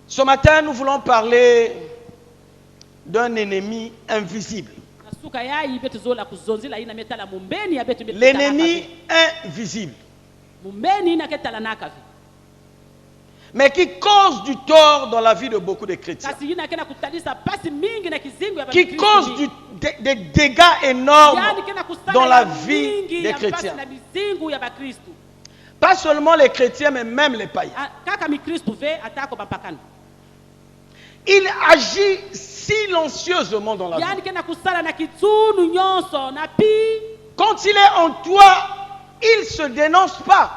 Ce matin, nous voulons parler d'un ennemi invisible. L'ennemi invisible. Mais qui cause du tort dans la vie de beaucoup de chrétiens. Qui cause des dégâts énormes dans la vie des chrétiens. Pas seulement les chrétiens, mais même les païens. Il agit silencieusement dans la vie. Quand il est en toi, il ne se dénonce pas.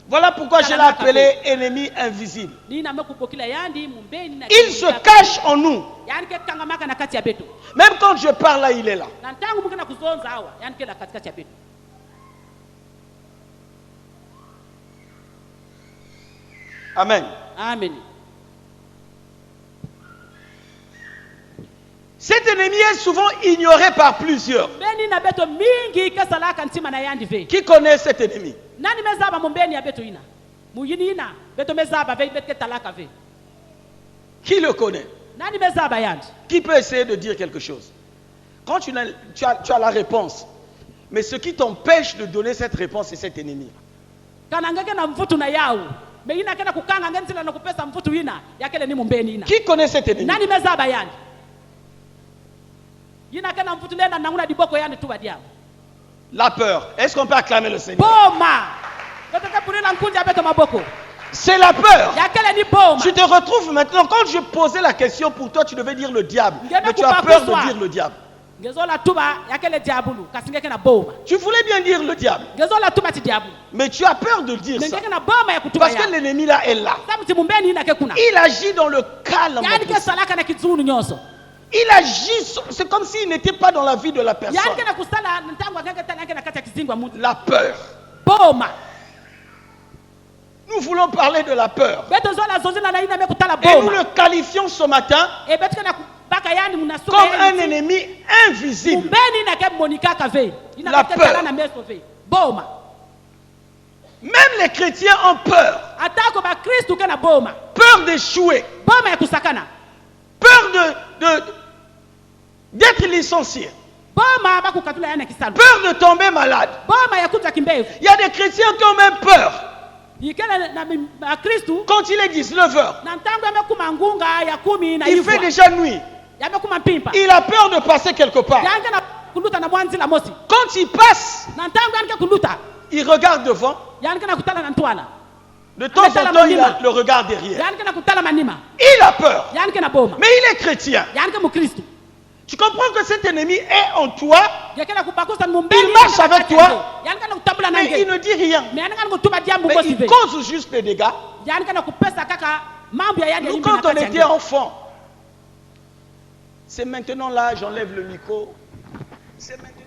Voilà pourquoi je l'ai appelé ennemi invisible. Il se cache en nous. Même quand je parle là, il est là. Amen. Amen. Cet ennemi est souvent ignoré par plusieurs. Qui connaît cet ennemi? Qui le connaît? Qui peut essayer de dire quelque chose? Quand tu as la réponse, mais ce qui t'empêche de donner cette réponse, c'est cet ennemi. Qui connaît cet ennemi? La peur. Est-ce qu'on peut acclamer le Seigneur? C'est la peur. Tu te retrouves maintenant, quand je posais la question pour toi, tu devais dire le diable. Mais tu as peur de dire le diable. Tu voulais bien dire le diable. Mais tu as peur de dire ça. Parce que l'ennemi là est là. Il agit dans le calme. Il agit, c'est comme s'il n'était pas dans la vie de la personne. La peur. Nous voulons parler de la peur. Et nous le qualifions ce matin comme un ennemi invisible. La peur. Même les chrétiens ont peur. Peur d'échouer. Peur d'être licencié. Peur de tomber malade. Il y a des chrétiens qui ont même peur. Quand il est 19h, il fait déjà nuit. Il a peur de passer quelque part. Quand il passe, il regarde devant. De temps en temps, il a le regard derrière. Il a peur. Mais il est chrétien. Tu comprends que cet ennemi est en toi. Il marche avec toi. Mais il ne dit rien. Mais il cause juste des dégâts. Nous, quand on était enfant, c'est maintenant là, j'enlève le micro. C'est maintenant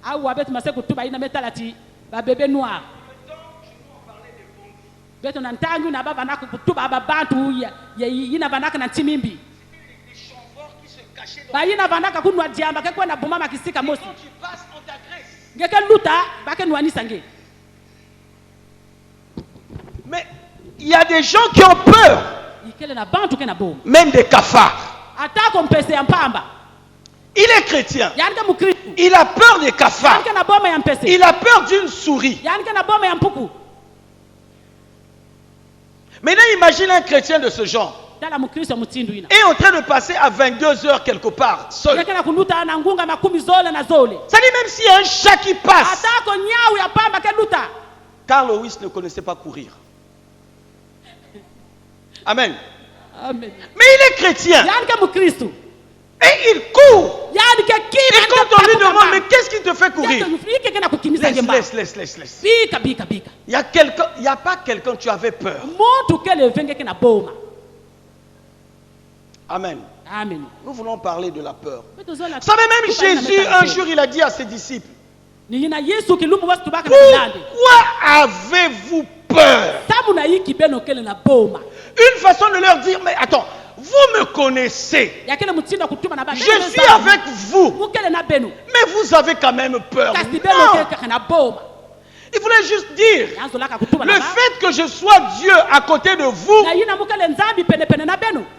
là, on parle de bébé noir. Des chanteurs qui se cachaient dans le... Et quand tu passes, on t'agresse. Mais il y a des gens qui ont peur. Même des cafards. Il est chrétien. Il a peur des cafards. Il a peur d'une souris. Maintenant, imagine un chrétien de ce genre. Est en train de passer à 22 heures quelque part, seul. Ça dit même s'il y a un chat qui passe. Carl Lewis ne connaissait pas courir. Amen. Amen. Mais il est chrétien. Et il court. Et quand on lui demande, mais qu'est-ce qui te fait courir? Laisse. Il n'y a pas quelqu'un, tu avais peur. Amen. Amen. Nous voulons parler de la peur. Vous savez, même Jésus, un jour, il a dit à ses disciples, pourquoi avez-vous peur? Une façon de leur dire, mais attends, vous me connaissez. Je suis avec vous. Mais vous avez quand même peur. Non. Il voulait juste dire, le fait que je sois Dieu à côté de vous,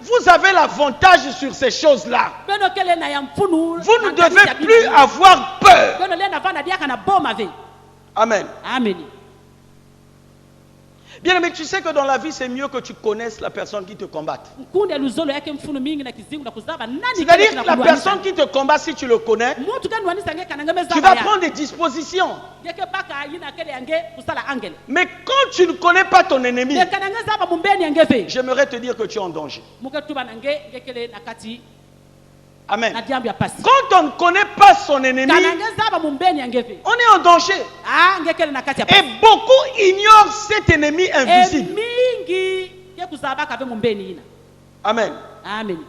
vous avez l'avantage sur ces choses-là. Vous ne devez plus avoir peur. Amen. Amen. Bien aimé, tu sais que dans la vie, c'est mieux que tu connaisses la personne qui te combatte. C'est-à-dire que la personne qui te combat, si tu le connais, tu vas prendre des dispositions. Mais quand tu ne connais pas ton ennemi, j'aimerais te dire que tu es en danger. Amen. Quand on ne connaît pas son ennemi, on est en danger. Et beaucoup ignorent cet ennemi invisible. Amen. Amen.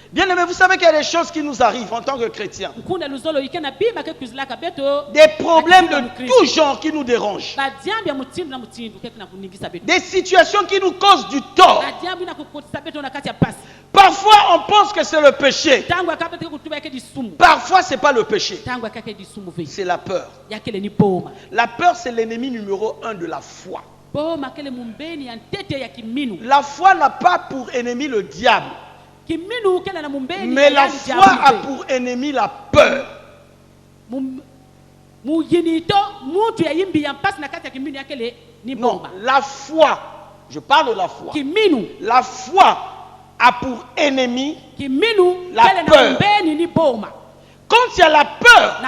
Bien aimé, vous savez qu'il y a des choses qui nous arrivent en tant que chrétiens. Des problèmes de tout genre qui nous dérangent. Des situations qui nous causent du tort. Parfois, on pense que c'est le péché. Parfois, ce n'est pas le péché. C'est la peur. La peur, c'est l'ennemi numéro 1 de la foi. La foi n'a pas pour ennemi le diable. Mais la foi a pour ennemi la peur. Non, la foi, je parle de la foi. La foi a pour ennemi la peur. Quand il y a la peur,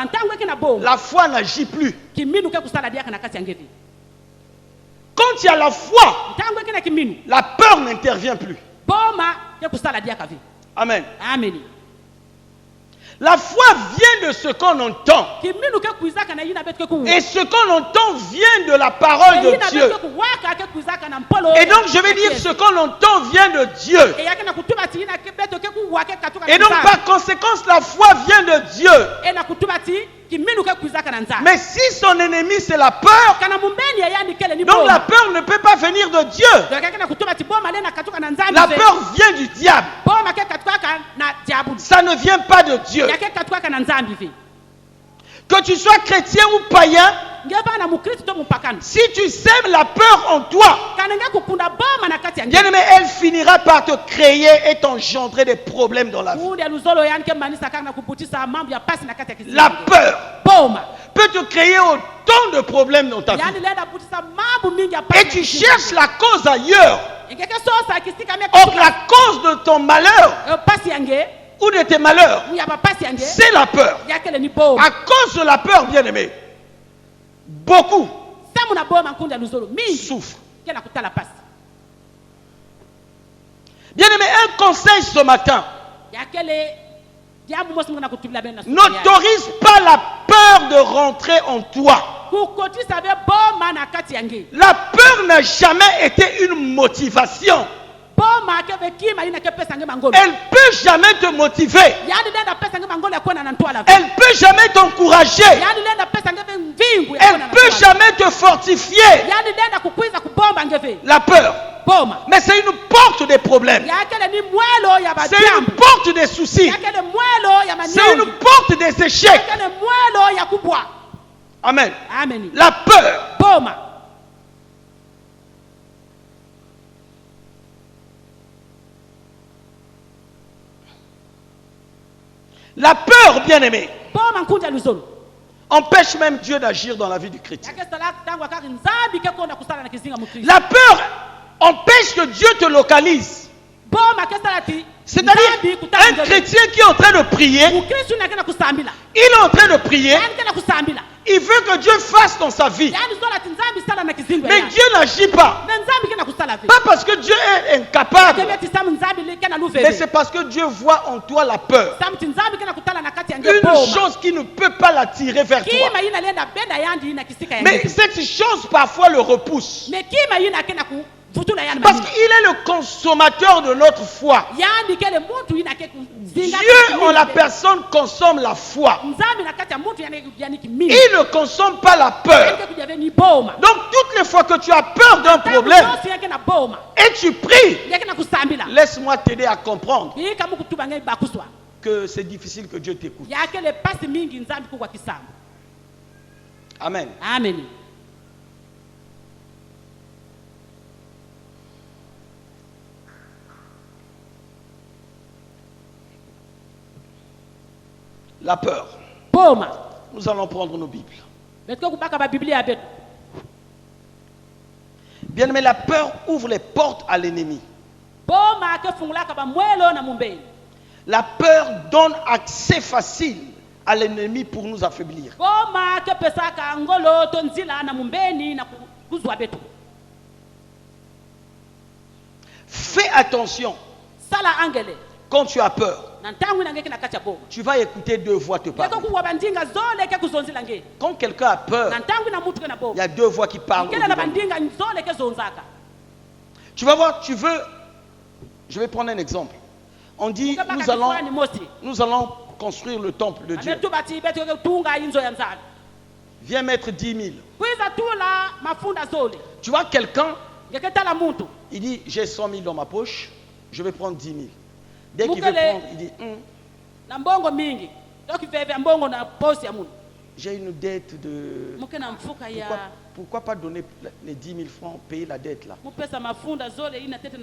la foi n'agit plus. Quand il y a la foi, la peur n'intervient plus. Amen. Amen. La foi vient de ce qu'on entend. Et ce qu'on entend vient de la parole de Dieu. Et donc je vais dire, ce qu'on entend vient de Dieu. Et donc par conséquence, la foi vient de Dieu. Mais si son ennemi c'est la peur, donc la peur ne peut pas venir de Dieu. La peur vient du diable. Ça ne vient pas de Dieu. Que tu sois chrétien ou païen, si tu sèmes la peur en toi, bien aimé, elle finira par te créer et t'engendrer des problèmes dans la vie. La peur peut te créer autant de problèmes dans ta vie. Et tu cherches la cause ailleurs. Or, la cause de ton malheur ou de tes malheurs, c'est la peur. À cause de la peur, bien aimé, beaucoup souffrent. Bien aimé, un conseil ce matin: n'autorise pas la peur de rentrer en toi. La peur n'a jamais été une motivation. Elle peut jamais te motiver. Elle peut jamais t'encourager. Elle peut jamais te fortifier. La peur. Mais c'est une porte des problèmes. C'est une porte des soucis. C'est une porte des échecs. Amen. La peur. La peur, bien aimé, empêche même Dieu d'agir dans la vie du chrétien. La peur empêche que Dieu te localise. C'est-à-dire, un chrétien qui est en train de prier, il est en train de prier, il veut que Dieu fasse dans sa vie. Mais Dieu n'agit pas. Pas parce que Dieu est incapable. Mais c'est parce que Dieu voit en toi la peur. Une chose qui ne peut pas l'attirer vers toi. Mais cette chose parfois le repousse. Parce qu'il est le consommateur de notre foi. Dieu en la personne consomme la foi. Il ne consomme pas la peur. Donc toutes les fois que tu as peur d'un problème et tu pries, laisse-moi t'aider à comprendre que c'est difficile que Dieu t'écoute. Amen. Amen. La peur. Nous allons prendre nos Bibles. Bien aimé, la peur ouvre les portes à l'ennemi. La peur donne accès facile à l'ennemi pour nous affaiblir. Fais attention. Quand tu as peur, tu vas écouter deux voix te parler. Quand quelqu'un a peur, il y a deux voix qui parlent. Tu vas voir, je vais prendre un exemple. On dit, nous allons construire le temple de Dieu. Viens mettre 10 000. Tu vois quelqu'un, il dit, j'ai 100 000 dans ma poche, je vais prendre 10 000. Dès qu'il veut prendre, il dit, j'ai une dette de... Pourquoi pas donner les 10 000 francs, payer la dette là?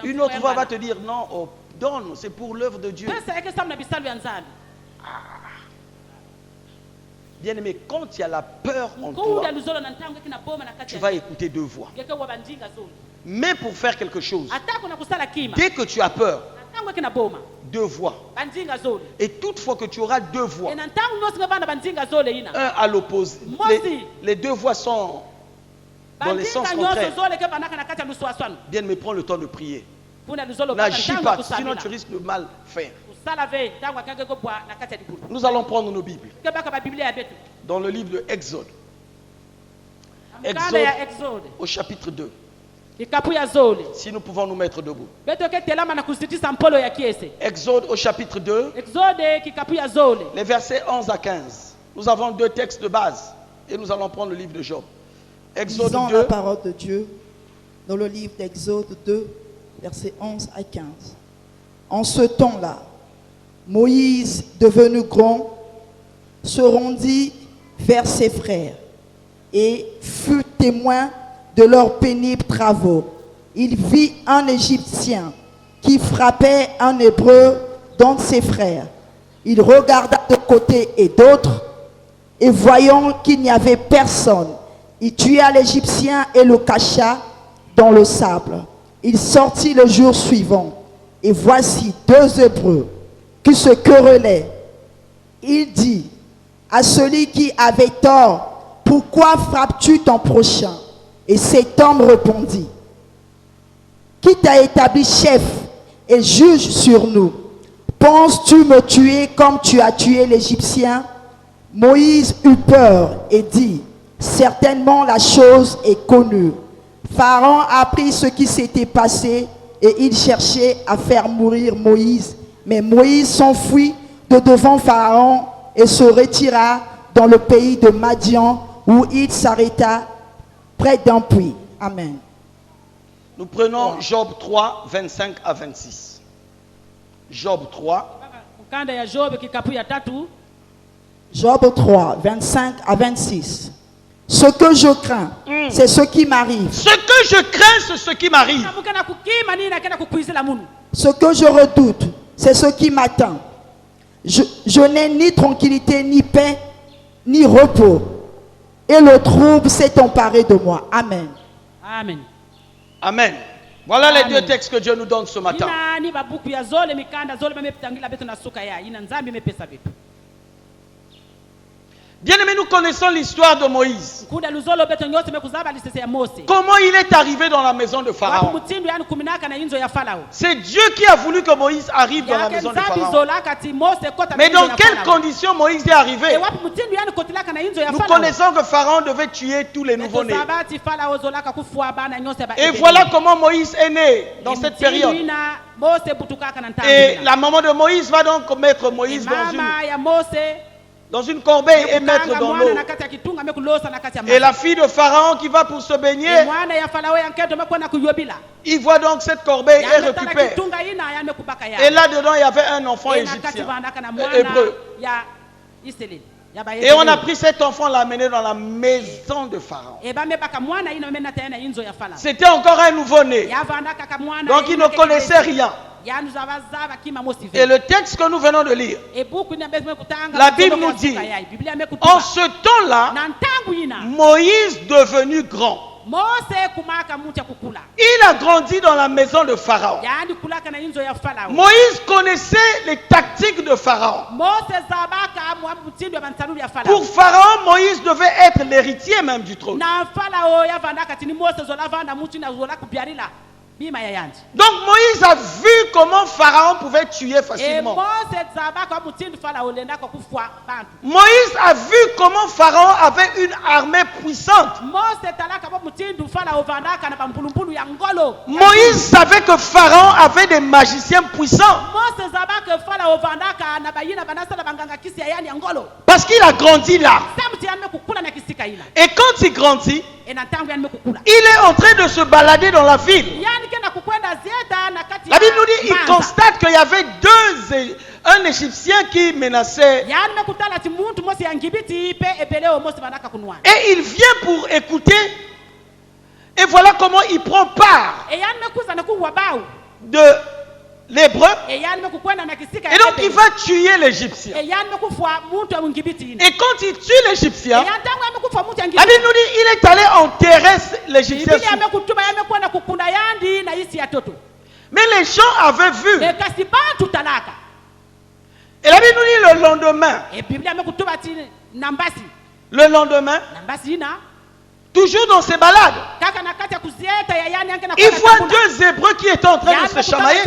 Une autre voix va te dire, non, oh, donne, c'est pour l'œuvre de Dieu. Bien aimé, quand il y a la peur en toi, tu vas écouter deux voix. Mais pour faire quelque chose, dès que tu as peur, deux voix. Et toutefois que tu auras deux voix, un à l'opposé, les deux voix sont dans les sens contraires. Bien, mais prends le temps de prier. N'agis pas, sinon tu risques de mal faire. Nous allons prendre nos Bibles dans le livre de Exode. Exode au chapitre 2. Si nous pouvons nous mettre debout. Exode au chapitre 2, les versets 11 à 15. Nous avons deux textes de base et nous allons prendre le livre de Job. Exode 2. La parole de Dieu dans le livre d'Exode 2, versets 11 à 15. En ce temps-là, Moïse, devenu grand, se rendit vers ses frères et fut témoin de leurs pénibles travaux. Il vit un Égyptien qui frappait un Hébreu d'un de ses frères. Il regarda de côté et d'autre, et voyant qu'il n'y avait personne, il tua l'Égyptien et le cacha dans le sable. Il sortit le jour suivant, et voici deux Hébreux qui se querellaient. Il dit à celui qui avait tort, pourquoi frappes-tu ton prochain? Et cet homme répondit, qui t'a établi chef et juge sur nous? Penses-tu me tuer comme tu as tué l'Égyptien? Moïse eut peur et dit, certainement la chose est connue. Pharaon apprit ce qui s'était passé et il cherchait à faire mourir Moïse. Mais Moïse s'enfuit de devant Pharaon et se retira dans le pays de Madian où il s'arrêta près d'un puits. Amen. Nous prenons Job 3, 25 à 26. Job 3. Job 3, 25 à 26. Ce que je crains, c'est ce qui m'arrive. Ce que je crains, c'est ce qui m'arrive. Ce que je redoute, c'est ce qui m'attend. Je n'ai ni tranquillité, ni paix, ni repos. Et le trouble s'est emparé de moi. Amen. Amen. Amen. Voilà les deux textes que Dieu nous donne ce matin. Bien aimé, nous connaissons l'histoire de Moïse. Comment il est arrivé dans la maison de Pharaon. C'est Dieu qui a voulu que Moïse arrive dans la maison de Pharaon. Mais dans quelles conditions Moïse est arrivé? Nous connaissons que Pharaon devait tuer tous les nouveau-nés. Et voilà comment Moïse est né dans cette période. Et la maman de Moïse va donc mettre Moïse dans une corbeille et mettre dans l'eau. Et la fille de Pharaon qui va pour se baigner, il voit donc cette corbeille et récupère. Et là-dedans, il y avait un enfant égyptien, hébreu. Et on a pris cet enfant, l'a amené dans la maison de Pharaon. C'était encore un nouveau-né. Donc il ne connaissait rien. Et le texte que nous venons de lire, la Bible nous dit, en ce temps-là, Moïse devenu grand, il a grandi dans la maison de Pharaon. Moïse connaissait les tactiques de Pharaon. Pour Pharaon, Moïse devait être l'héritier même du trône. Donc Moïse a vu comment Pharaon pouvait tuer facilement. Moïse a vu comment Pharaon avait une armée puissante. Moïse savait que Pharaon avait des magiciens puissants. Parce qu'il a grandi là. Et quand il grandit, il est en train de se balader dans la ville. La Bible nous dit, il constate qu'il y avait un Égyptien qui menaçait. Et il vient pour écouter. Et voilà comment il prend part de l'hébreu. Et donc il va tuer l'Égyptien. Et quand il tue l'Égyptien, la Bible nous dit il est allé enterrer l'Égyptien. Mais les gens avaient vu. Et la Bible nous dit le lendemain, toujours dans ses balades, il voit deux Hébreux qui étaient en train de se chamailler.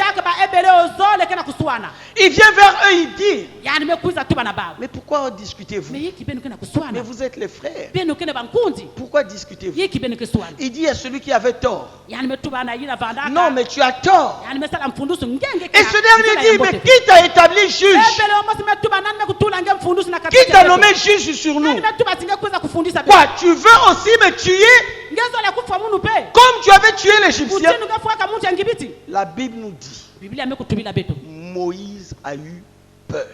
Il vient vers eux, il dit, mais pourquoi discutez-vous? Mais vous êtes les frères. Pourquoi discutez-vous? Il dit à celui qui avait tort, non mais tu as tort. Et ce dernier dit, mais qui t'a établi juge? Qui t'a nommé juge sur nous? Quoi, tu veux aussi me tuer comme tu avais tué l'Égyptien? La Bible nous dit, Moïse a eu peur.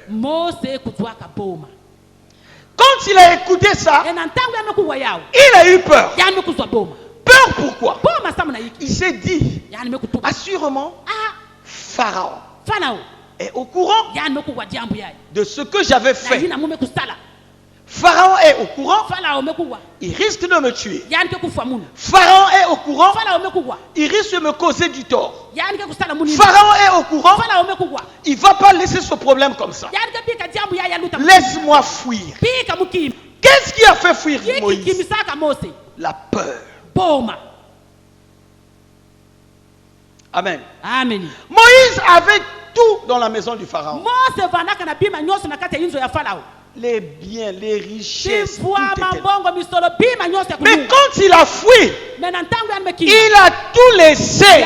Quand il a écouté ça, il a eu peur. Peur pourquoi? Il s'est dit, assurément, Pharaon est au courant de ce que j'avais fait. Pharaon est au courant, il risque de me tuer. Pharaon est au courant, il risque de me causer du tort. Pharaon est au courant, il ne va pas laisser ce problème comme ça. Laisse-moi fuir. Qu'est-ce qui a fait fuir Moïse? La peur. Amen. Moïse avait tout dans la maison du Pharaon. Les biens, les richesses, tout était. Mais quand il a fui, il a tout laissé. Et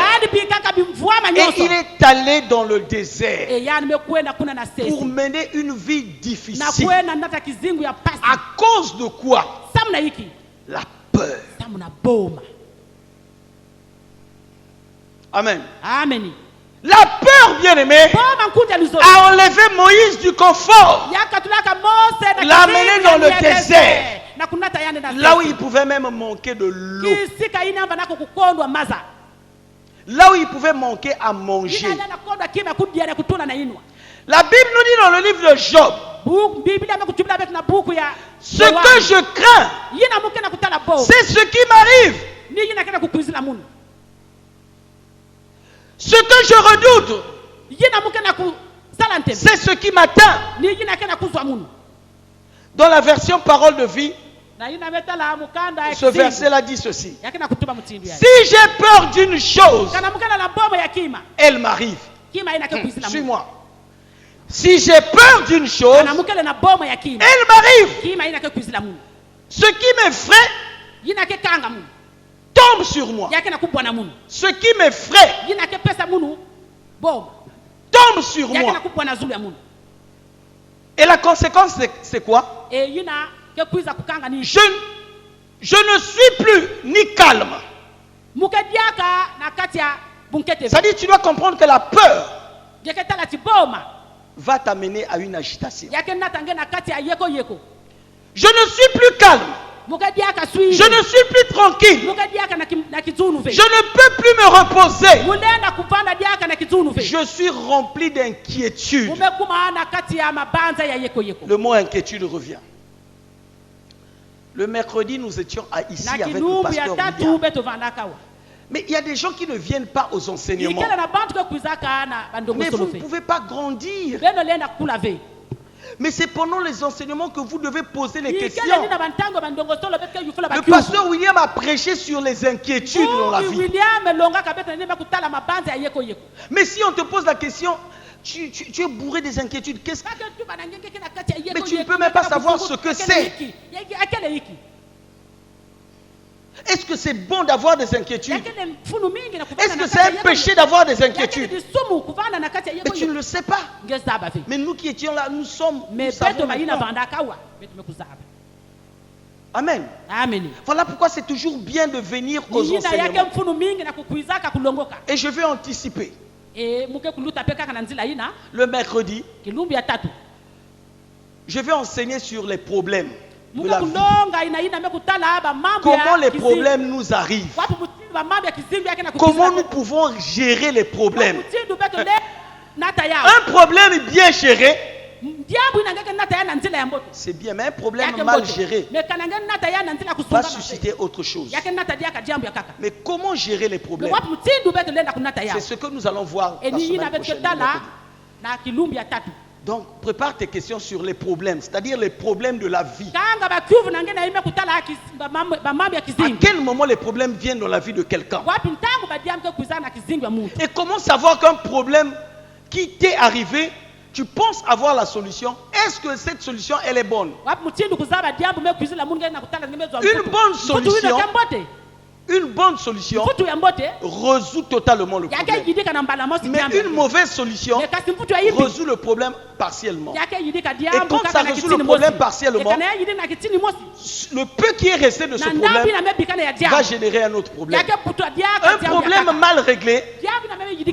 il est allé dans le désert pour mener une vie difficile. À cause de quoi? La peur. Amen. La peur, bien-aimé, a enlevé Moïse du confort. L'a amené dans le désert. Là où il pouvait même manquer de l'eau. Là où il pouvait manquer à manger. La Bible nous dit dans le livre de Job, ce que je crains, c'est ce qui m'arrive. Ce que je redoute, c'est ce qui m'atteint. Dans la version parole de vie, ce verset-là dit ceci. Si j'ai peur d'une chose, elle m'arrive. Suis-moi. Si j'ai peur d'une chose, elle m'arrive. Ce qui m'effraie tombe sur moi. Ce qui m'effraie tombe sur moi. Et la conséquence, c'est quoi? Je ne suis plus ni calme. C'est-à-dire, tu dois comprendre que la peur va t'amener à une agitation. Je ne suis plus calme. Je ne suis plus tranquille. Je ne peux plus me reposer. Je suis rempli d'inquiétude. Le mot inquiétude revient. Le mercredi, nous étions ici avec le pasteur William. Mais il y a des gens qui ne viennent pas aux enseignements. Mais vous ne pouvez pas grandir. Mais c'est pendant les enseignements que vous devez poser les questions. Le pasteur William a prêché sur les inquiétudes dans la vie. Mais si on te pose la question, tu es bourré des inquiétudes, qu'est-ce que... Mais tu ne peux même pas savoir ce que c'est. Est-ce que c'est bon d'avoir des inquiétudes? Est-ce que c'est un péché d'avoir des inquiétudes? Mais tu ne le sais pas. Mais nous qui étions là, nous savons. Amen. Voilà pourquoi c'est toujours bien de venir aux enseignements. Et je vais anticiper. Le mercredi, je vais enseigner sur les problèmes de la vie. Comment les problèmes nous arrivent. Comment nous pouvons gérer les problèmes. Un problème bien géré, c'est bien, mais un problème mal géré va susciter autre chose. Mais comment gérer les problèmes? C'est ce que nous allons voir la semaine prochaine. Donc, prépare tes questions sur les problèmes, c'est-à-dire les problèmes de la vie. À quel moment les problèmes viennent dans la vie de quelqu'un? Et comment savoir qu'un problème qui t'est arrivé, tu penses avoir la solution? Est-ce que cette solution, elle est bonne? Une bonne solution résout totalement le problème. Mais une mauvaise solution résout le problème partiellement. Et quand ça résout le problème partiellement, le peu qui est resté de ce problème va générer un autre problème. Un problème mal réglé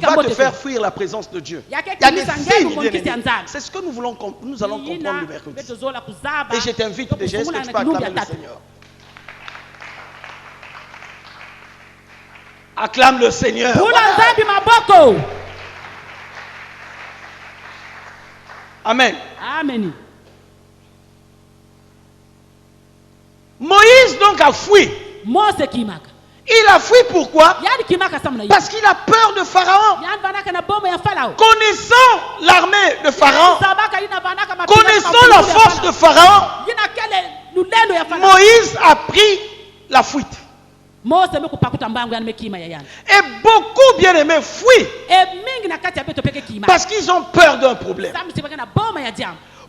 va te faire fuir la présence de Dieu. Il y a des signes, bien-aimés. C'est ce que nous allons comprendre le mercredi. Et je t'invite déjà, est-ce que tu peux acclamer le Seigneur? Acclame le Seigneur. Amen. Amen. Moïse donc a fui. Il a fui pourquoi? Parce qu'il a peur de Pharaon. Connaissant l'armée de Pharaon, connaissant la force de Pharaon, Moïse a pris la fuite. Et beaucoup bien-aimés fuient parce qu'ils ont peur d'un problème.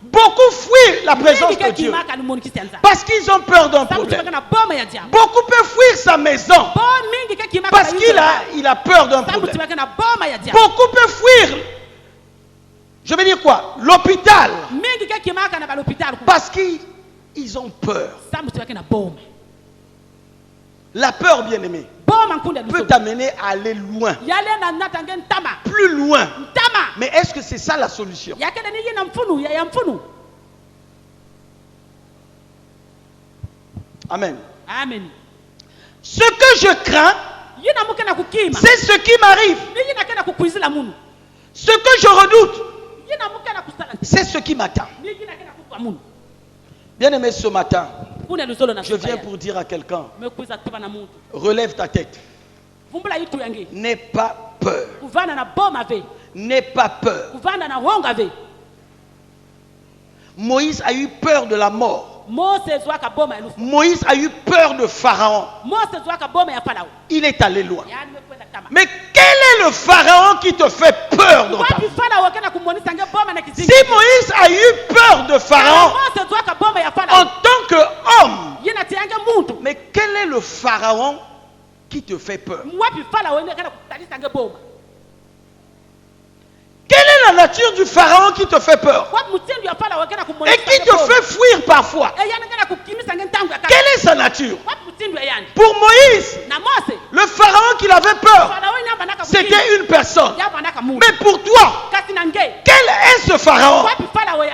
Beaucoup fuient la présence de Dieu parce qu'ils ont peur d'un problème. Beaucoup peuvent fuir sa maison parce qu'il a peur d'un problème. Beaucoup peuvent fuir, je veux dire quoi, l'hôpital parce qu'ils ont peur. La peur, bien-aimé, peut t'amener à aller loin. Plus loin. Mais est-ce que c'est ça la solution? Amen. Amen. Ce que je crains, c'est ce qui m'arrive. Ce que je redoute, c'est ce qui m'attend. Bien-aimé, ce matin, je viens pour dire à quelqu'un, relève ta tête. N'aie pas peur. N'aie pas peur. Moïse a eu peur de la mort. Moïse a eu peur de Pharaon. Il est allé loin. Mais quel est le Pharaon qui te fait peur dans ta vie? Si Moïse a eu peur de Pharaon en tant qu'homme, mais quel est le Pharaon qui te fait peur? Quelle est la nature du Pharaon qui te fait peur et qui te fait fuir parfois? Quelle est sa nature? Pour Moïse, le Pharaon qu'il avait peur, c'était une personne. Mais pour toi, quel est ce Pharaon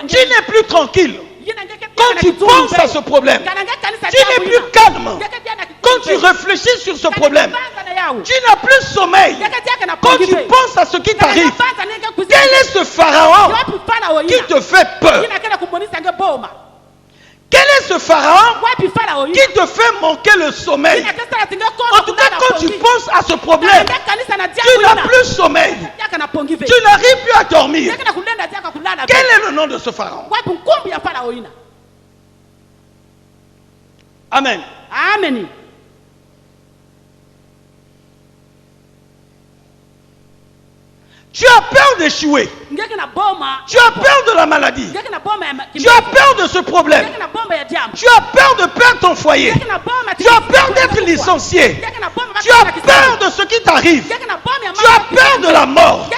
qui n'est plus tranquille? Quand tu penses à ce problème, tu n'es plus calme. Quand tu réfléchis sur ce problème, tu n'as plus sommeil. Quand tu penses à ce qui t'arrive, quel est ce Pharaon qui te fait peur? Quel est ce Pharaon qui te fait manquer le sommeil? En tout cas, quand tu penses à ce problème, tu n'as plus sommeil. Tu n'arrives plus à dormir. Quel est le nom de ce Pharaon? Amen. Amen. Tu as peur d'échouer. Tu as peur de la maladie. Tu as peur de ce problème. Tu as peur de perdre ton foyer. Tu as peur d'être licencié. Tu as peur de ce qui t'arrive. Tu as peur de la mort.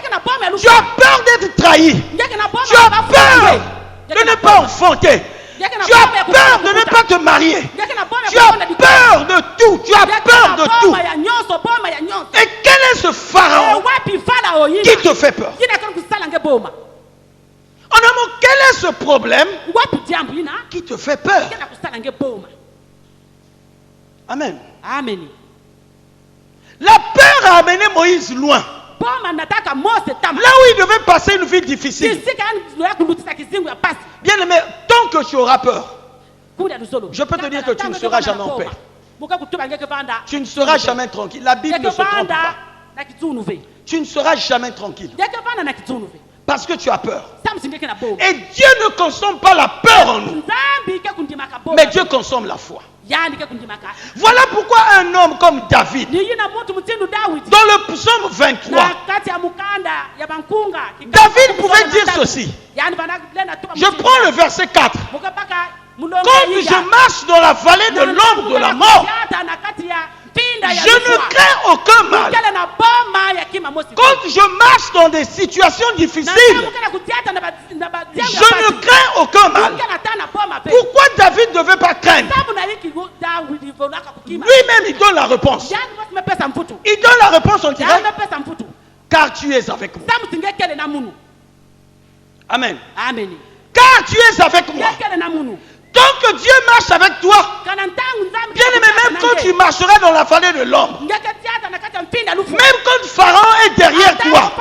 Tu as peur d'être trahi. Tu as peur de ne pas enfanter. Tu as peur de ne pas te marier. Tu as peur de tout. Tu as peur de tout. Et quel est ce Pharaon qui te fait peur? En un mot, quel est ce problème qui te fait peur? Amen. Amen. La peur a amené Moïse loin. Là où il devait passer une vie difficile. Bien aimé, tant que tu auras peur, je peux te dire que tu ne seras jamais en paix. Tu ne seras jamais tranquille. La Bible ne se trompe pas. Tu ne seras jamais tranquille. Parce que tu as peur. Et Dieu ne consomme pas la peur en nous. Mais Dieu consomme la foi. Voilà pourquoi un homme comme David, dans le psaume 23, David pouvait dire ceci. Je prends le verset 4. Quand je marche dans la vallée de l'ombre de la mort, je ne crains aucun mal. Quand je marche dans des situations difficiles, je ne crains aucun mal. Pourquoi David ne devait pas craindre? Lui-même, il donne la réponse. Il donne la réponse en disant, car tu es avec moi. Amen. Car tu es avec moi. Tant que Dieu marche avec toi, bien aimé, même quand tu marcheras dans la vallée de l'ombre, même quand Pharaon est derrière toi,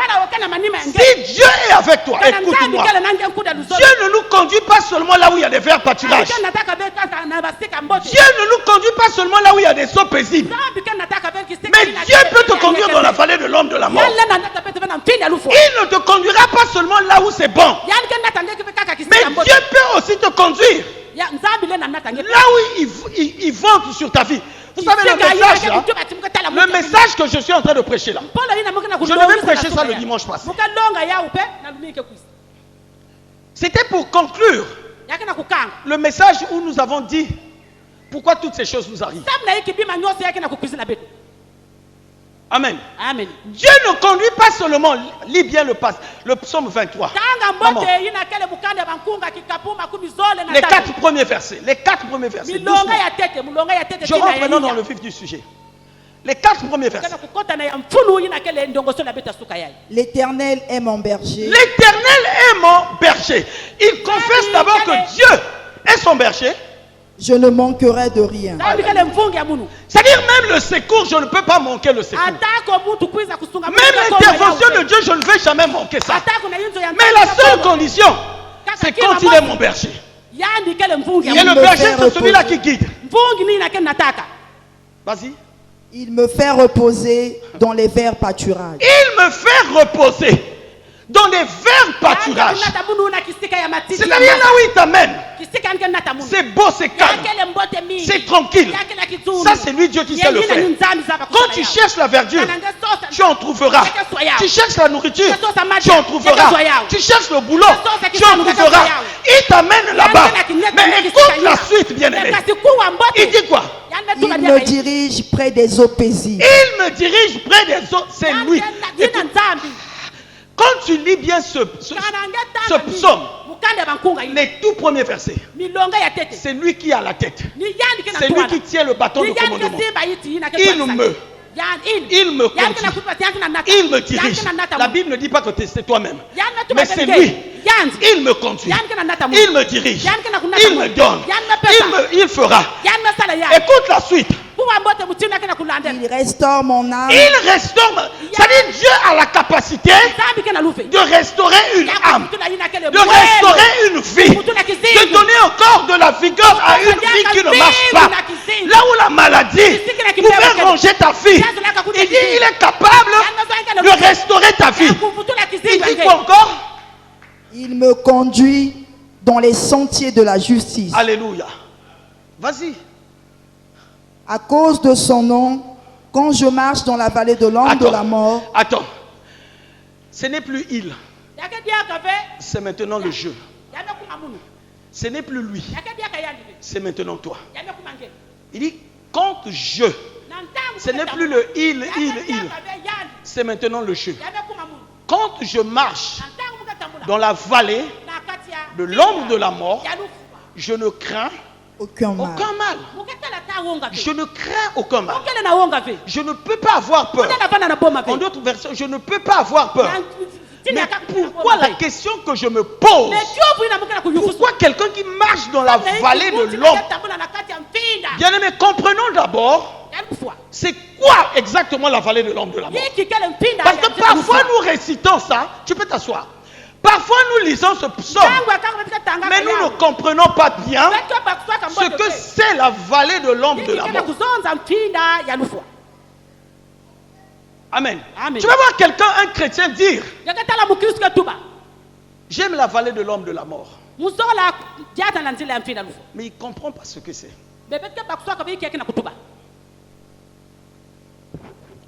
si Dieu est avec toi, écoute-moi, Dieu ne nous conduit pas seulement là où il y a des verts pâturages. Dieu ne nous conduit pas seulement là où il y a des eaux paisibles. Mais Dieu peut te conduire dans la vallée de l'ombre de la mort. Il ne te conduira pas seulement là où c'est bon. Mais Dieu peut aussi te conduire là où il vante sur ta vie. Vous savez le message là, le message que je suis en train de prêcher là, je devais prêcher ça le dimanche passé. C'était pour conclure le message où nous avons dit pourquoi toutes ces choses nous arrivent. Amen. Amen. Dieu ne conduit pas seulement, lis bien le psaume 23. Maman. Les 4 premiers versets. Les 4 premiers versets. Je rentre maintenant dans le vif du sujet. Les 4 premiers versets. L'Éternel est mon berger. L'Éternel est mon berger. Il confesse d'abord que Dieu est son berger. Je ne manquerai de rien. C'est-à-dire même le secours, je ne peux pas manquer le secours. Même l'intervention de Dieu, je ne vais jamais manquer ça. Mais la seule condition, c'est quand il est mon berger. Et le berger, c'est celui-là qui guide. Vas-y. Il me fait reposer dans les verts pâturages. Il me fait reposer dans des verts pâturages. C'est-à-dire là où il t'amène. C'est beau, c'est calme, c'est tranquille. Ça, c'est lui Dieu qui sait le faire. Quand tu cherches la verdure, tu en trouveras. Tu cherches la nourriture, tu en trouveras. Tu cherches le boulot, tu en trouveras. Il t'amène là-bas. Mais écoute la suite, bien-aimé. Il dit quoi? Il me dirige près des eaux paisibles. Il me dirige près des eaux. C'est lui. Quand tu lis bien ce psaume, les tout premiers versets, c'est lui qui a la tête. C'est lui qui tient le bâton de commandement. Il me conduit. Il me dirige. La Bible ne dit pas que c'est toi-même. Mais c'est lui. Il me conduit. Il me dirige. Il me donne. Il fera. Écoute la suite. Il restaure mon âme. Il restaure. C'est-à-dire Dieu a la capacité de restaurer une âme, de restaurer une vie, de donner encore de la vigueur à une vie qui ne marche pas. Là où la maladie pouvait ronger ta vie, il dit il est capable de restaurer ta vie. Il dit quoi encore? Il me conduit dans les sentiers de la justice. Alléluia. Vas-y. À cause de son nom, quand je marche dans la vallée de l'ombre de la mort. Attends. Ce n'est plus il. C'est maintenant le jeu. Ce n'est plus lui. C'est maintenant toi. Il dit, quand je. Ce n'est plus le il. C'est maintenant le jeu. Quand je marche dans la vallée de l'ombre de la mort, je ne crains aucun mal. Je ne crains aucun mal. Je ne peux pas avoir peur. En d'autres versions, je ne peux pas avoir peur. Mais pourquoi la question que je me pose? Pourquoi quelqu'un qui marche dans la vallée de l'ombre? Bien aimé, comprenons d'abord c'est quoi exactement la vallée de l'ombre de la mort. Parce que parfois nous récitons ça. Tu peux t'asseoir. Parfois nous lisons ce psaume, mais nous ne comprenons pas bien ce que c'est la vallée de l'ombre de la mort. Amen. Tu vas voir quelqu'un, un chrétien, dire j'aime la vallée de l'ombre de la mort. Mais il ne comprend pas ce que c'est.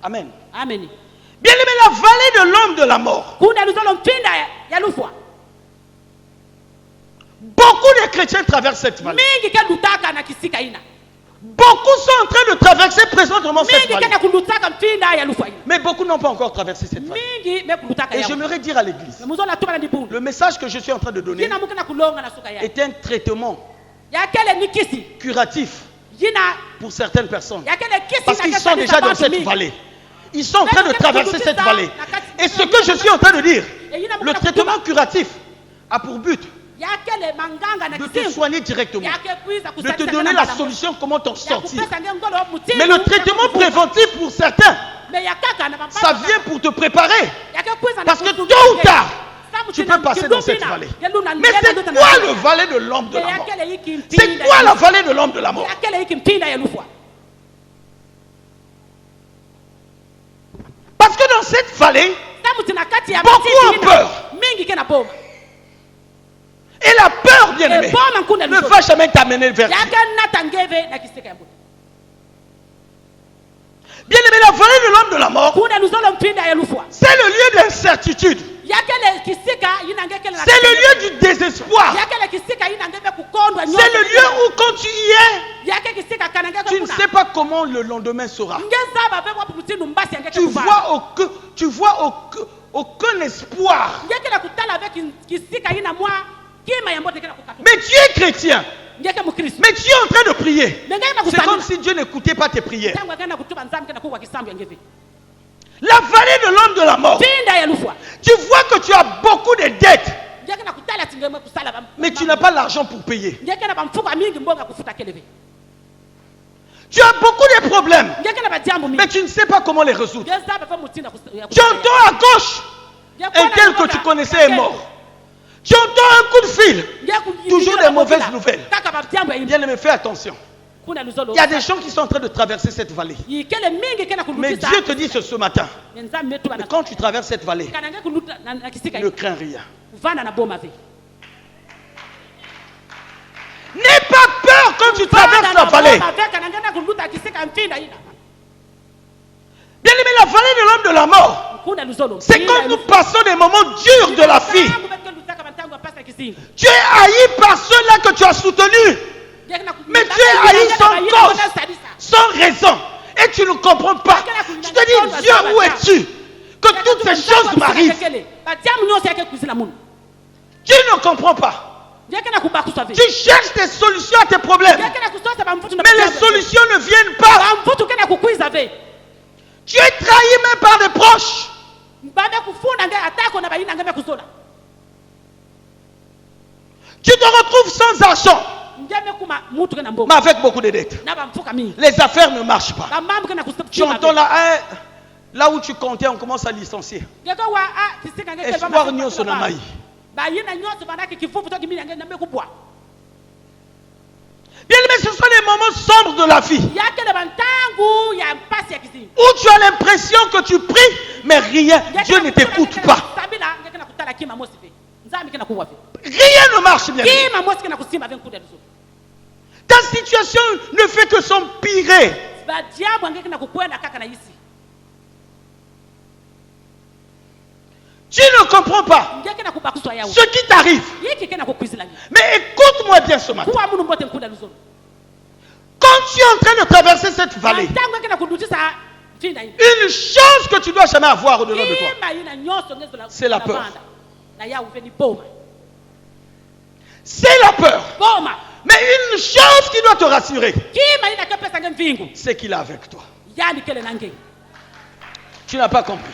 Amen. Amen. Bien aimé, la vallée de l'ombre de la mort. Beaucoup de chrétiens traversent cette vallée. Beaucoup sont en train de traverser présentement cette vallée. Mais beaucoup n'ont pas encore traversé cette vallée. Et j'aimerais dire à l'église, le message que je suis en train de donner est un traitement curatif pour certaines personnes. Parce qu'ils sont déjà dans cette vallée. Ils sont en train de traverser cette vallée. Et ce que je suis en train de dire, le traitement curatif a pour but de te soigner directement, de te donner la solution comment t'en sortir. Mais le traitement préventif pour certains, ça vient pour te préparer. Parce que tôt ou tard, tu peux passer dans cette vallée. Mais c'est quoi le vallée de l'ombre de la mort? C'est quoi la vallée de l'ombre de la mort? Parce que dans cette vallée, beaucoup ont peur. Et la peur, bien aimé, ne va jamais t'amener vers Dieu. Bien aimé, la vallée de l'homme de la mort, c'est le lieu d'incertitude. C'est le lieu du désespoir. C'est le lieu où quand tu y es, tu ne sais pas comment le lendemain sera. Tu vois aucun espoir. Mais tu es chrétien. Mais tu es en train de prier. C'est comme si Dieu n'écoutait pas tes prières. La vallée de l'homme de la mort. Tu vois que tu as beaucoup de dettes. Mais tu n'as pas l'argent pour payer. Tu as beaucoup de problèmes. Mais tu ne sais pas comment les résoudre. Tu entends à gauche un tel que tu connaissais est mort. Tu entends un coup de fil. Toujours des mauvaises nouvelles. Bien aimé, fais attention. Il y a des gens qui sont en train de traverser cette vallée. Mais Dieu te dit ce matin, quand tu traverses cette vallée, ne crains rien. N'aie pas peur quand tu traverses la vallée. Bien aimé, la vallée de l'homme de la mort, c'est quand nous passons des moments durs de la vie. Tu es haï par ceux-là que tu as soutenus. Mais tu es haï sans cause, sans raison. Et tu ne comprends pas. Tu te dis, Dieu, où es-tu? Que toutes ces choses m'arrivent. Tu ne comprends pas. Tu cherches des solutions à tes problèmes. Mais les solutions ne viennent pas. Tu es trahi même par des proches. Tu te retrouves sans argent, mais avec beaucoup de dettes. Les affaires ne marchent pas. Tu entends là où tu comptais, on commence à licencier. Espoir n'y son amaï. Bien aimé, ce sont les moments sombres de la vie où tu as l'impression que tu pries, mais rien, Dieu ne t'écoute pas. Rien ne marche bien. Ta situation ne fait que s'empirer. Tu ne comprends pas ce qui t'arrive. Mais écoute-moi bien ce matin. Quand tu es en train de traverser cette vallée, une chose que tu dois jamais avoir au-delà de toi, c'est la peur. C'est la peur. Mais une chose qui doit te rassurer, c'est qu'il est avec toi. Tu n'as pas compris.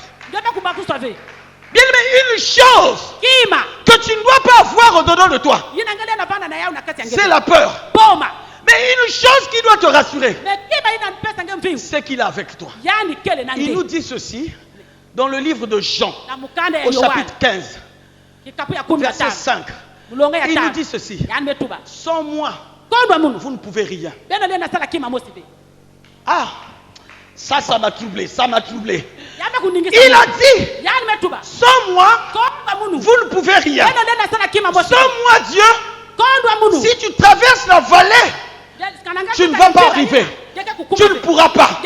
Bien aimé, une chose que tu ne dois pas avoir au-dedans de toi, c'est la peur. Mais une chose qui doit te rassurer, c'est qu'il est avec toi. Il nous dit ceci dans le livre de Jean, au chapitre 15, verset 5. Il nous dit ceci: sans moi, vous ne pouvez rien. Ah, ça m'a troublé, ça m'a troublé. Il a dit, sans moi, vous ne pouvez rien. Sans moi, Dieu, si tu traverses la vallée, tu ne vas pas arriver. Tu ne pourras pas.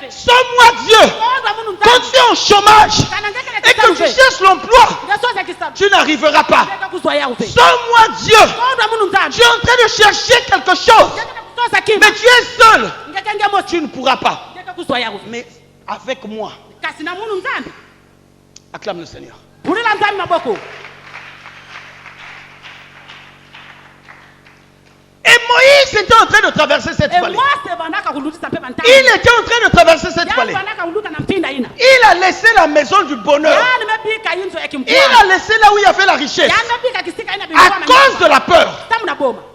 Sans moi, Dieu, quand tu es en chômage et que tu cherches l'emploi, tu n'arriveras pas. Sans moi, Dieu, tu es en train de chercher quelque chose, mais tu es seul. Tu ne pourras pas. Mais avec moi, acclame le Seigneur. Et Moïse était en train de traverser cette vallée. Il était en train de traverser cette vallée. Il a laissé la maison du bonheur. Il a laissé là où il y avait la richesse. À cause de la peur,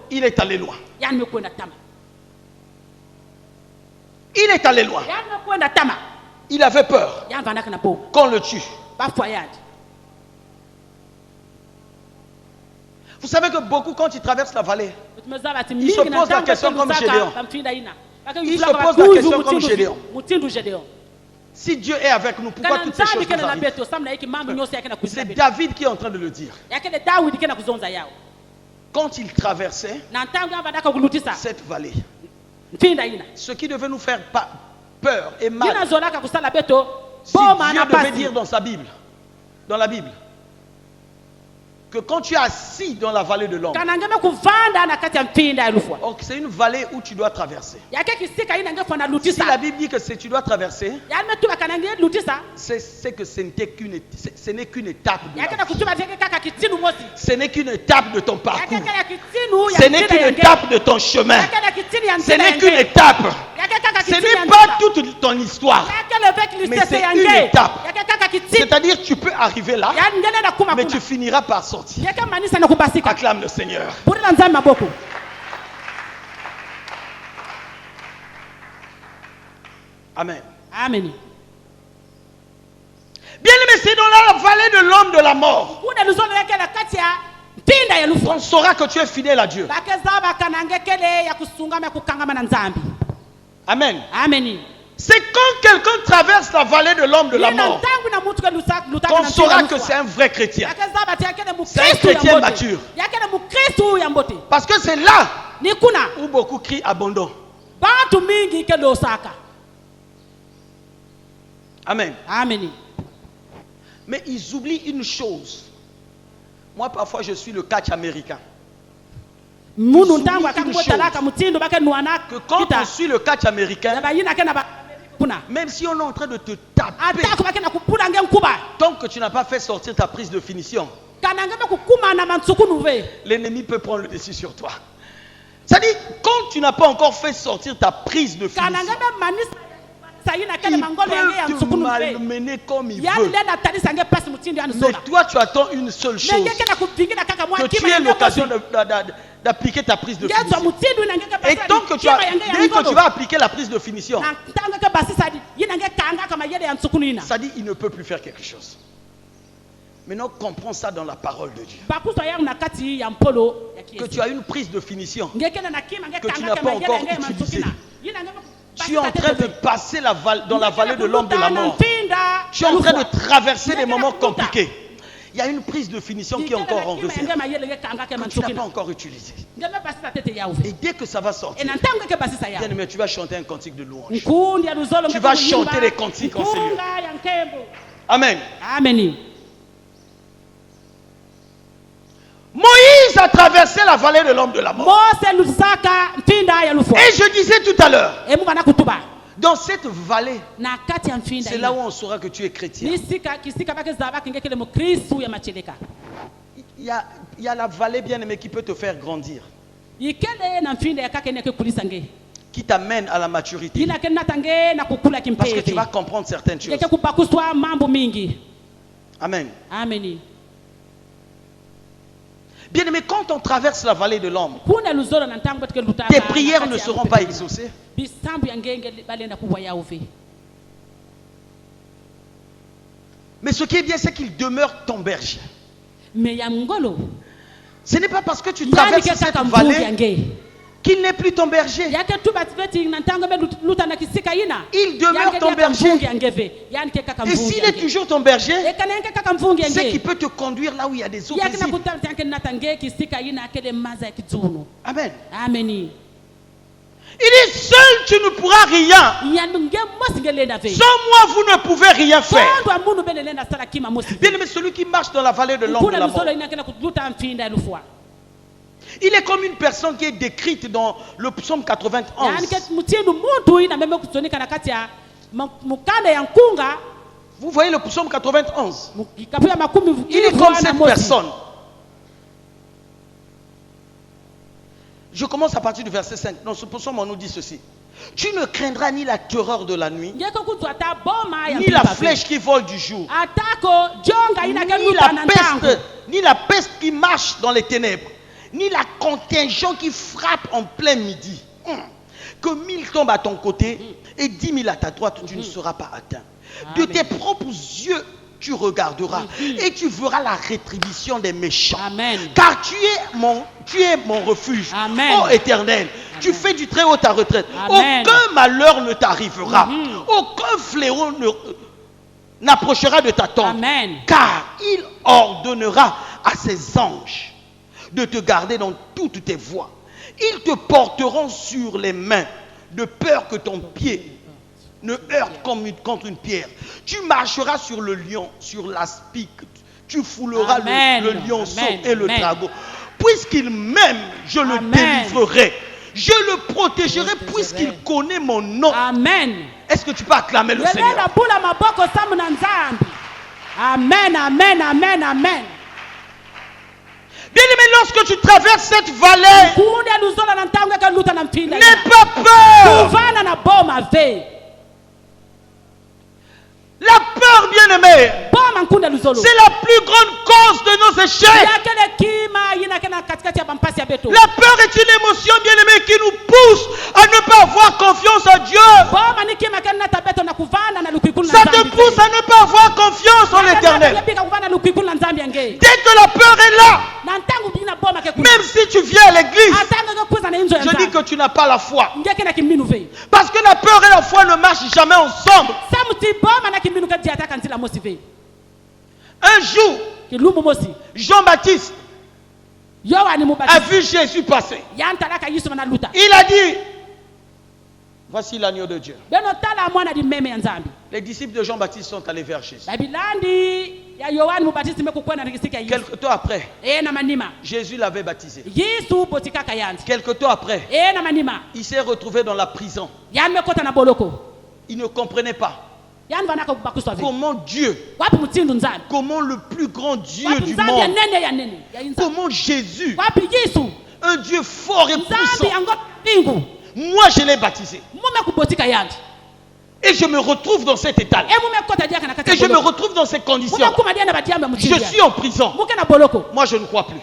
il est allé loin. Il est allé loin. Il avait peur qu'on le tue. Vous savez que beaucoup, quand ils traversent la vallée, ils se posent la question comme Gédéon. Ils se posent la question comme Gédéon. Si Dieu est avec nous, pourquoi toutes ces choses nous arrivent? C'est David qui est en train de le dire. Quand il traversait cette vallée, ce qui devait nous faire peur et mal, si Dieu devait dire dans sa Bible, dans la Bible, que quand tu es assis dans la vallée de l'ombre, c'est une vallée où tu dois traverser. Si la Bible dit que tu dois traverser, c'est que ce n'est qu'une étape de la vie. Ce n'est qu'une étape de ton parcours. Ce n'est qu'une étape de ton chemin. Ce n'est qu'une étape. Ce n'est pas toute ton histoire, mais c'est une étape. C'est-à-dire que tu peux arriver là, mais tu finiras par sortir. Acclame le Seigneur. Amen. Amen. Bien aimé, c'est dans la vallée de l'homme de la mort on saura que tu es fidèle à Dieu. Amen. Amen. C'est quand quelqu'un traverse la vallée de l'homme de la mort qu'on saura que c'est un vrai chrétien. C'est un chrétien mature. Parce que c'est là où beaucoup crient abandon. Amen. Amen. Mais ils oublient une chose. Moi, parfois, je suis le catch américain. Que quand on suit le catch américain, même si on est en train de te taper, tant que tu n'as pas fait sortir ta prise de finition, l'ennemi peut prendre le dessus sur toi. C'est-à-dire, quand tu n'as pas encore fait sortir ta prise de finition, il peut te malmener comme il veut. Mais toi, tu attends une seule chose, que tu aies l'occasion d'appliquer ta prise de finition. Et tant que dès que tu vas appliquer la prise de finition, ça dit il ne peut plus faire quelque chose. Maintenant, comprends ça dans la parole de Dieu. Que tu as une prise de finition que tu n'as pas encore utilisée. Tu es en train de passer dans la vallée de l'homme de la mort. Tu es en train de traverser des moments compliqués. Il y a une prise de finition qui est encore en refaire, que tu n'as pas encore utilisée. Et dès que ça va sortir, bien-aimé, tu vas chanter un cantique de louange. Tu vas chanter les cantiques en Seigneur. Amen. Amen. Moïse a traversé la vallée de l'homme de la mort. Et je disais tout à l'heure, dans cette vallée, c'est là où on saura que tu es chrétien. Il y a la vallée, bien-aimée, qui peut te faire grandir, qui t'amène à la maturité, parce que tu vas comprendre certaines choses. Amen. Amen. Bien-aimé, quand on traverse la vallée de l'homme, tes prières ne seront pas exaucées. Mais ce qui est bien, c'est qu'il demeure ton berger. Ce n'est pas parce que tu traverses cette vallée qu'il n'est plus ton berger. Il demeure ton berger. Et s'il est toujours ton berger, c'est qu'il peut te conduire là où il y a des eaux paisibles. Amen. Amen. Il dit seul tu ne pourras rien. Sans moi vous ne pouvez rien faire. Bien aimé, celui qui marche dans la vallée de l'homme de la mort, il est comme une personne qui est décrite dans le psaume 91. Vous voyez le psaume 91? Il est comme cette personne. Je commence à partir du verset 5. Dans ce psaume, on nous dit ceci. Tu ne craindras ni la terreur de la nuit, ni la flèche qui vole du jour, ni la peste qui marche dans les ténèbres, ni la contingent qui frappe en plein midi. Que 1000 tombent à ton côté et 10 000 à ta droite, tu ne seras pas atteint. De tes propres yeux, tu regarderas et tu verras la rétribution des méchants. Amen. Car tu es mon refuge, ô Éternel. Tu fais du très haut ta retraite. Amen. Aucun malheur ne t'arrivera. Aucun fléau n'approchera de ta tente. Amen. Car il ordonnera à ses anges de te garder dans toutes tes voies. Ils te porteront sur les mains, de peur que ton pied ne heurte contre une pierre. Tu marcheras sur le lion, sur l'aspic. Tu fouleras le lionceau et le dragon. Puisqu'il m'aime, je le délivrerai. Je le protégerai puisqu'il connaît mon nom. Amen. Est-ce que tu peux acclamer le Seigneur? Amen, amen, amen, amen. Bien-aimé, lorsque tu traverses cette vallée, n'aie pas peur. La peur, bien-aimé, c'est la plus grande cause de nos échecs. La peur est une émotion, bien-aimé, qui nous pousse à ne pas avoir confiance en Dieu. Ça te pousse à ne pas avoir confiance en l'Éternel. Dès que la peur est là, tu viens à l'église, je dis que tu n'as pas la foi. Parce que la peur et la foi ne marchent jamais ensemble. Un jour, Jean-Baptiste a vu Jésus passer. Il a dit, voici l'agneau de Dieu. Les disciples de Jean-Baptiste sont allés vers Jésus. Quelque temps après, Jésus l'avait baptisé. Quelque temps après, il s'est retrouvé dans la prison. Il ne comprenait pas comment Dieu, comment le plus grand Dieu du monde, comment Jésus, un Dieu fort et puissant, moi je l'ai baptisé. Et je me retrouve dans cet état. Et je me retrouve dans ces conditions. Je suis en prison. Moi, je ne crois plus.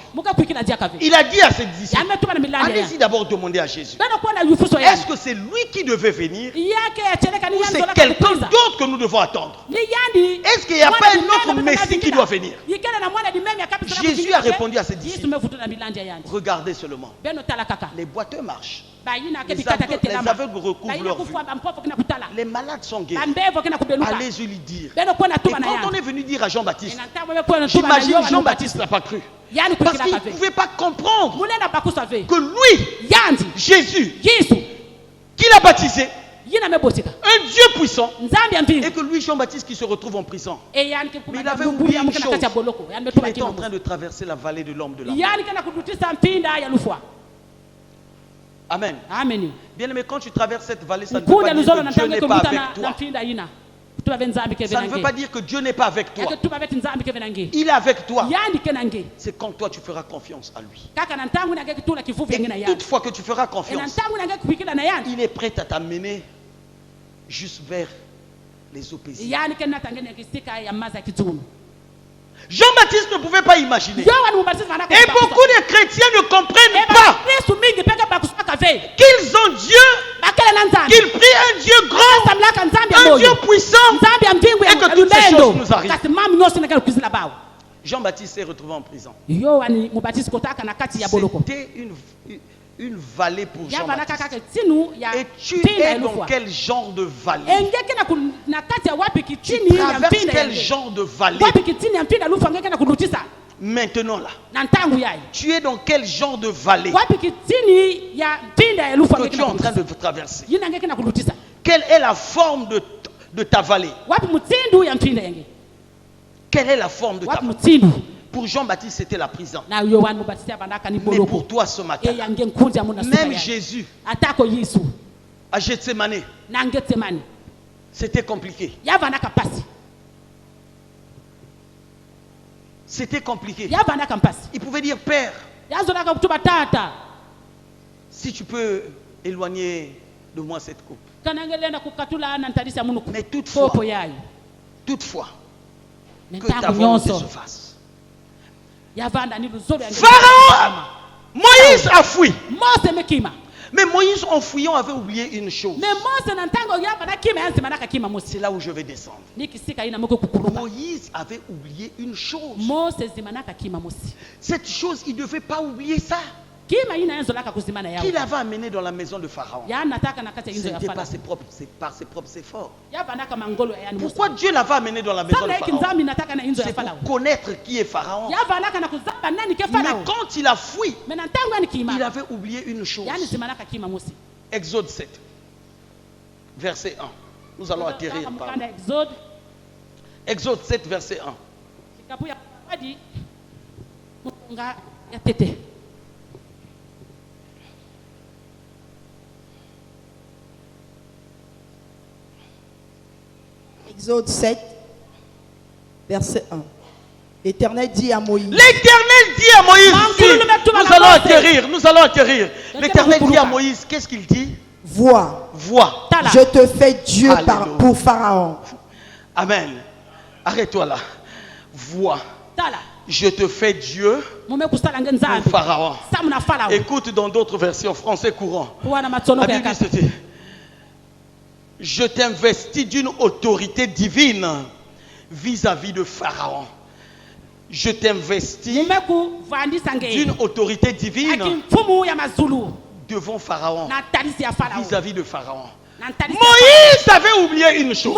Il a dit à ses disciples, allez-y d'abord demander à Jésus. Est-ce que c'est lui qui devait venir ou c'est quelqu'un d'autre que nous devons attendre? Est-ce qu'il n'y a pas un autre Messie qui doit venir? Jésus a répondu à ses disciples, regardez seulement. Les boiteux marchent. Les aveugles recouvrent leur vue. Les malades sont guéris. Allez-y lui dire. Et quand on est venu dire à Jean-Baptiste, j'imagine Jean-Baptiste n'a pas cru. Parce qu'il ne pouvait pas comprendre que lui, Jésus, qui l'a baptisé, un Dieu puissant, et que lui, Jean-Baptiste, qui se retrouve en prison. Mais il avait oublié une chose. Il était en train de traverser la vallée de l'homme de la mort. Amen. Amen. Bien aimé, quand tu traverses cette vallée, ça ne veut pas dire que Dieu n'est pas avec toi. Ça ne veut pas dire que Dieu n'est pas avec toi. Il est avec toi. C'est quand toi tu feras confiance à lui. Et toutefois que tu feras confiance, il est prêt à t'amener juste vers les eaux paisibles. Jean-Baptiste ne pouvait pas imaginer. Et beaucoup de chrétiens ne comprennent pas qu'ils ont Dieu, qu'ils prient un Dieu grand, un Dieu puissant, et que toutes ces choses nous arrivent. Jean-Baptiste s'est retrouvé en prison. C'était une vallée pour Jean-Baptiste. Et tu es dans quel genre de vallée? Tu traverses quel genre de vallée? Maintenant là, tu es dans quel genre de vallée que tu es en train de traverser? Quelle est la forme de ta vallée? Quelle est la forme de ta vallée? Pour Jean-Baptiste, c'était la prison. Mais pour toi ce matin, même Jésus, à Gethsemane, c'était compliqué. C'était compliqué. Il pouvait dire, Père, si tu peux éloigner de moi cette coupe. Mais toutefois, que ta volonté se fasse. Pharaon, Moïse a fui. Mais Moïse, en fuyant, avait oublié une chose. C'est là où je vais descendre. Moïse avait oublié une chose. Cette chose, il ne devait pas oublier ça. Qu'il avait amené dans la maison de Pharaon. Ce n'était pas par ses propres efforts. Pourquoi Dieu l'avait amené dans la maison de Pharaon? C'est pour connaître qui est Pharaon. Mais quand il a fui, il avait oublié une chose. Exode 7, verset 1. Nous allons atterrir par là. Exode 7, verset 1. Exode 7, verset 1. L'Éternel dit à Moïse. L'Éternel dit à Moïse. Nous allons atterrir. L'Éternel dit à Moïse, qu'est-ce qu'il dit? Vois. Vois. Je te fais Dieu pour Pharaon. Amen. Arrête-toi là. Vois. Je te fais Dieu pour Pharaon. Écoute dans d'autres versions, français courant. La Bible c'était: je t'investis d'une autorité divine vis-à-vis de Pharaon. je t'investis d'une autorité divine devant Pharaon, vis-à-vis de Pharaon. Moïse avait oublié une chose.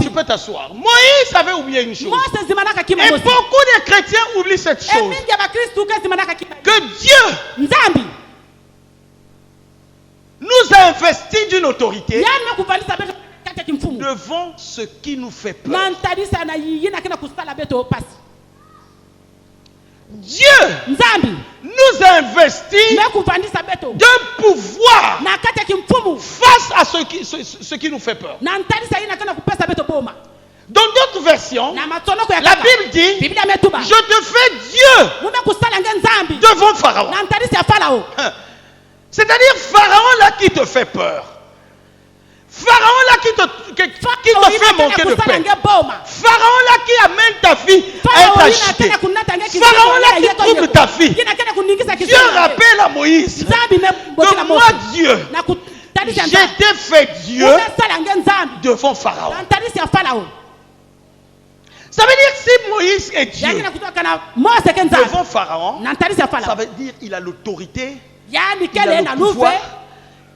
Tu peux t'asseoir. Moïse avait oublié une chose. Et beaucoup de chrétiens oublient cette chose. Que Dieu nous a investi d'une autorité devant ce qui nous fait peur. Dieu nous a investi d'un pouvoir face à ce qui nous fait peur. Dans d'autres versions, la Bible dit, je te fais Dieu devant Pharaon. C'est-à-dire Pharaon là qui te fait peur. Pharaon là qui te fait manquer de paix. Pharaon là qui amène ta vie à être agitée. Pharaon là qui trouble ta vie. Dieu rappelle à Moïse que moi Dieu, j'ai été fait Dieu devant Pharaon. Ça veut dire si Moïse est Dieu devant Pharaon, ça veut dire il a l'autorité, il a le pouvoir,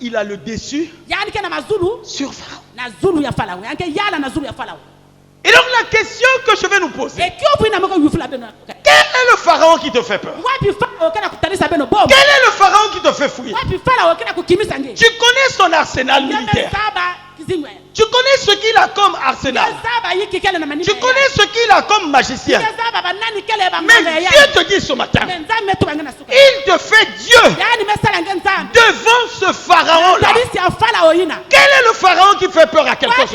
il a le dessus sur Pharaon. Et donc la question que je vais nous poser, quel est le Pharaon qui te fait peur? Quel est le Pharaon qui te fait fuir? Tu connais son arsenal militaire. Tu connais ce qu'il a comme arsenal. Tu connais ce qu'il a comme magicien. Mais Dieu te dit ce matin, il te fait Dieu devant ce Pharaon-là. Quel est le Pharaon qui fait peur à quelqu'un?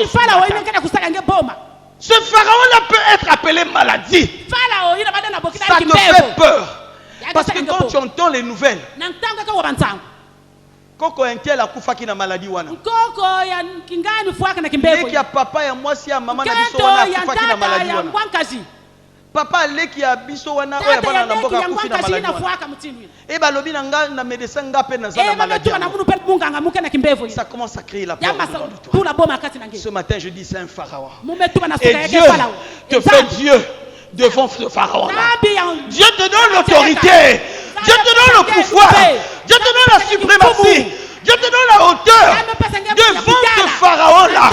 Ce Pharaon-là peut être appelé maladie. Ça te fait peur. Parce que quand tu entends les nouvelles, Koko inquiet la kufa ki na maladie wana. Koko ya kingani fuaka na kimbego. Leki ya papa ya mwasi ya mama na biso wana kufa ki na maladie wana. Papa leki ya biso wana oya bana na mboka kufa na maladie wana. E ba lobi na nga na médecin nga pe na za na maladie. Ça commence à créer la peur. Ce matin je dis c'est un pharaon. Et Dieu te fait Dieu devant ce pharaon-là. Dieu te donne l'autorité. Dieu te donne le pouvoir. Dieu te donne la suprématie. Dieu te donne la hauteur devant ce pharaon-là.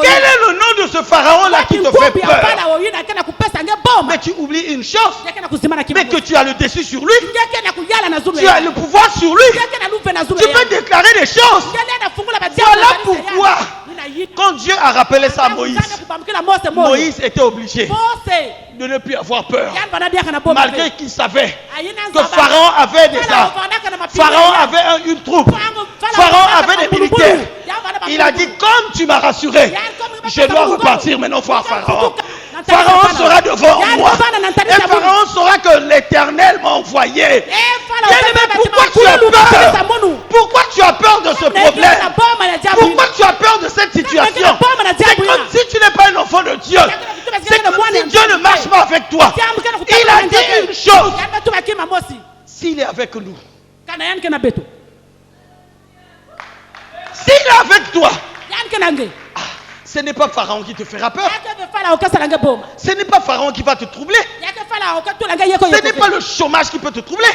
Quel est le nom de ce pharaon-là qui te fait peur? Mais tu oublies une chose, mais que tu as le dessus sur lui. Tu as le pouvoir sur lui. Tu peux déclarer des choses. Voilà pourquoi, quand Dieu a rappelé ça à Moïse, Moïse était obligé de ne plus avoir peur. Malgré qu'il savait que Pharaon avait des armes. Pharaon avait une troupe. Pharaon avait des militaires. Il a dit, comme tu m'as rassuré, je dois repartir maintenant voir Pharaon. Pharaon sera devant moi. Et Pharaon saura que l'Éternel m'a envoyé. Mais pourquoi tu as peur? Pourquoi tu as peur de ce problème? Pourquoi tu as peur de cette situation? C'est comme si tu n'es pas un enfant de Dieu. C'est comme si Dieu ne marche pas avec toi. Il a dit une chose. S'il est avec nous, s'il est avec toi, ce n'est pas Pharaon qui te fera peur. Ce n'est pas Pharaon qui va te troubler. Ce n'est pas le chômage qui peut te troubler.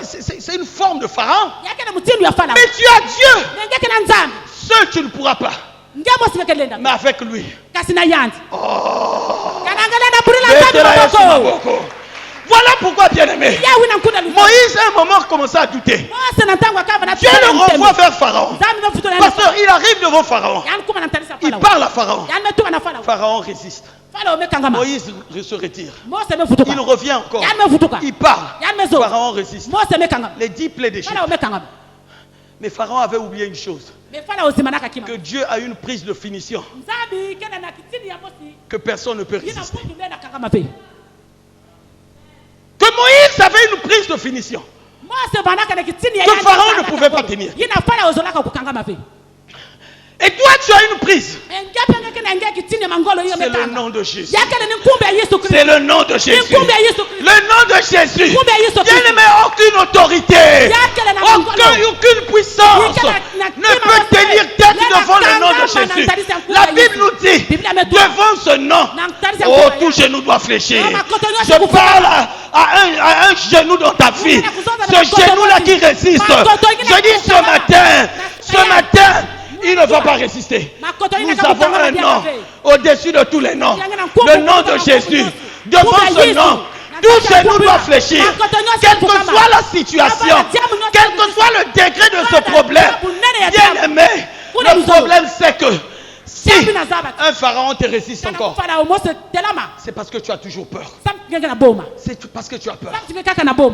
C'est une forme de Pharaon. Mais tu as Dieu. Seul tu ne pourras pas. Mais avec lui. Voilà pourquoi, bien-aimé, Moïse à un moment commençait à douter. Dieu le renvoie vers Pharaon. Pasteur, il arrive devant Pharaon. Il parle à Pharaon. Pharaon résiste. Moïse se retire. Il revient encore. Il parle. Pharaon résiste. Les 10 plaies d'échec. Mais Pharaon avait oublié une chose. Que Dieu a une prise de finition. Que personne ne peut résister. Que Moïse avait une prise de finition. Que Pharaon ne pouvait pas tenir. Et toi, tu as une prise. C'est le nom de Jésus. C'est le nom de Jésus. Le nom de Jésus. Bien aimé, aucune autorité, aucune puissance ne peut tenir tête devant le nom de Jésus. La Bible nous dit, devant ce nom, oh, tout genou doit fléchir. Je parle à un genou dans ta vie. Ce genou-là qui résiste. Je dis ce matin, il ne va pas résister. Nous avons un nom au-dessus de tous les noms. Le nom de Jésus. Devant ce nom, tout genou doit fléchir. Quelle que soit la situation, quel que soit le degré de ce problème, bien aimé, le problème c'est que si un pharaon te résiste encore, c'est parce que tu as toujours peur. C'est parce que tu as peur.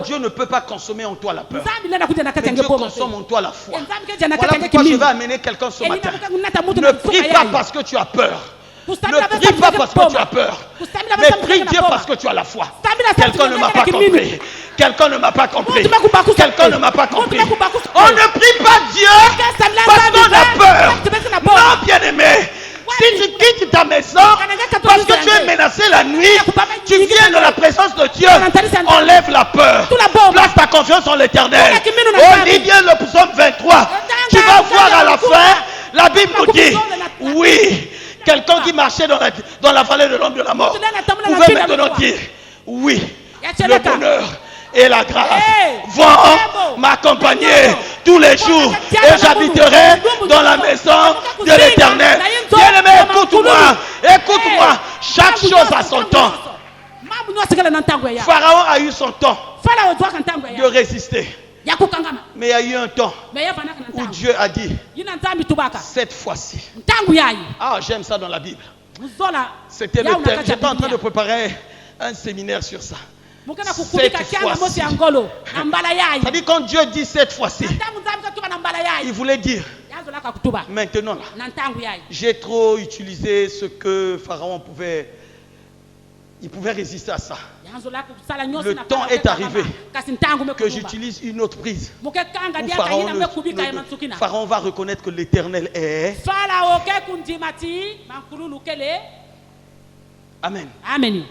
Dieu ne peut pas consommer en toi la peur. Mais Dieu consomme en toi la foi. Voilà pourquoi je vais amener quelqu'un ce matin. Ne prie pas parce que tu as peur. Ne prie pas parce que tu as peur. Mais prie Dieu parce que tu as la foi. Quelqu'un ne m'a pas compris. Quelqu'un ne m'a pas compris. Quelqu'un ne m'a pas compris. On ne prie pas Dieu parce qu'on a peur. Non, bien-aimé. Si tu quittes ta maison parce que tu es menacé la nuit, tu viens de la présence de Dieu, enlève la peur. Place ta confiance en l'Éternel. On dit bien le psaume 23. Tu vas voir à la fin, la Bible nous dit, oui, quelqu'un qui marchait dans la vallée de l'ombre de la mort pouvait maintenant dire, oui, le bonheur et la grâce vont m'accompagner tous les jours et j'habiterai dans la maison de l'Éternel. Bien-aimé, écoute-moi, chaque chose a son temps. Pharaon a eu son temps de résister. Mais il y a eu un temps où Dieu a dit, cette fois-ci. Ah, j'aime ça dans la Bible. C'était le thème. J'étais en train de préparer un séminaire sur ça. Cette fois-ci. C'est-à-dire quand Dieu dit cette fois-ci, il voulait dire maintenant là, j'ai trop utilisé ce que Pharaon pouvait résister à ça. Le temps est arrivé que j'utilise une autre prise. Pharaon va reconnaître que l'Éternel est. Amen. Amen.